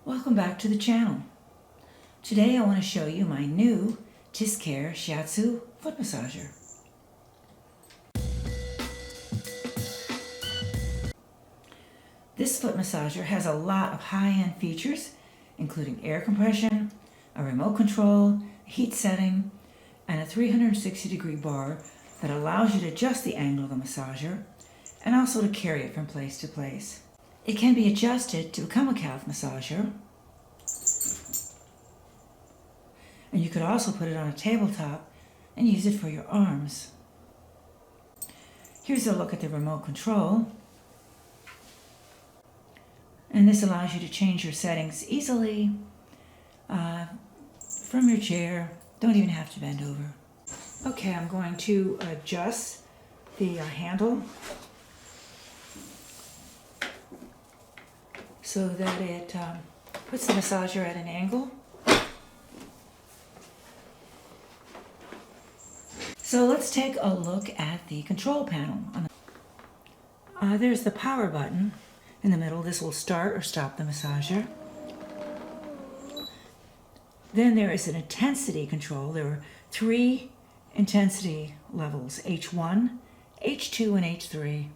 Welcome back to the channel. Today I want to show you my new Tisscare Shiatsu foot massager. This foot massager has a lot of high-end features, including air compression, a remote control, heat setting, and a 360-degree bar that allows you to adjust the angle of the massager and also to carry it from place to place. It can be adjusted to become a calf massager, and you could also put it on a tabletop and use it for your arms. Here's a look at the remote control, and this allows you to change your settings easily from your chair. Don't even have to bend over. Okay, I'm going to adjust the handle so that it puts the massager at an angle. So let's take a look at the control panel. There's the power button in the middle. This will start or stop the massager. Then there is an intensity control. There are 3 intensity levels, H1, H2, and H3.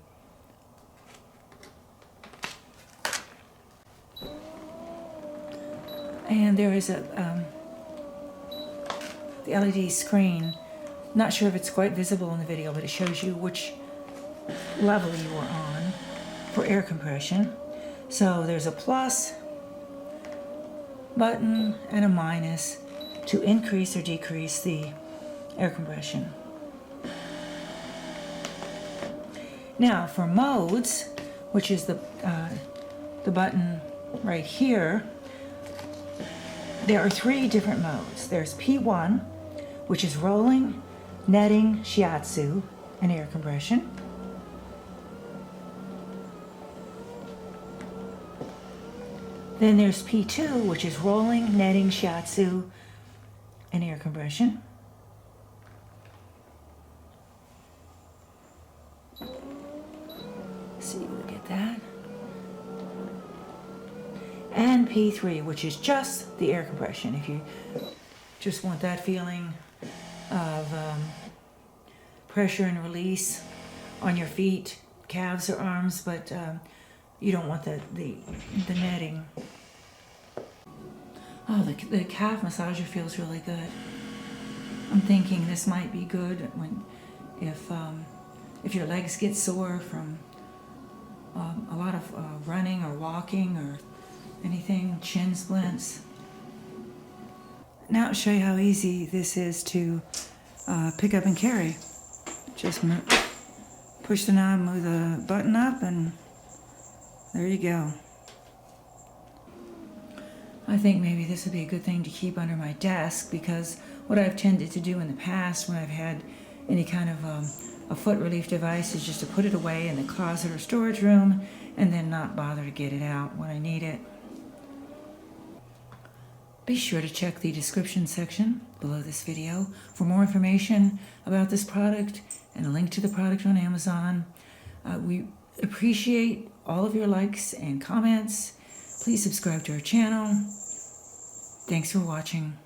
And there is the LED screen. Not sure if it's quite visible in the video, but it shows you which level you are on for air compression. So there's a plus button and a minus to increase or decrease the air compression. Now for modes, which is the button right here, there are 3 different modes. There's P1, which is rolling, netting, shiatsu, and air compression. Then there's P2, which is rolling, netting, shiatsu, and air compression. See, look at that. And P3, which is just the air compression. If you just want that feeling of pressure and release on your feet, calves or arms, but you don't want the netting. Oh, the calf massager feels really good. I'm thinking this might be good if your legs get sore from a lot of running or walking or anything, shin splints. Now I'll show you how easy this is to pick up and carry. Just push the knob, move the button up, and there you go. I think maybe this would be a good thing to keep under my desk, because what I've tended to do in the past when I've had any kind of a foot relief device is just to put it away in the closet or storage room and then not bother to get it out when I need it. Be sure to check the description section below this video for more information about this product and a link to the product on Amazon. We appreciate all of your likes and comments. Please subscribe to our channel. Thanks for watching.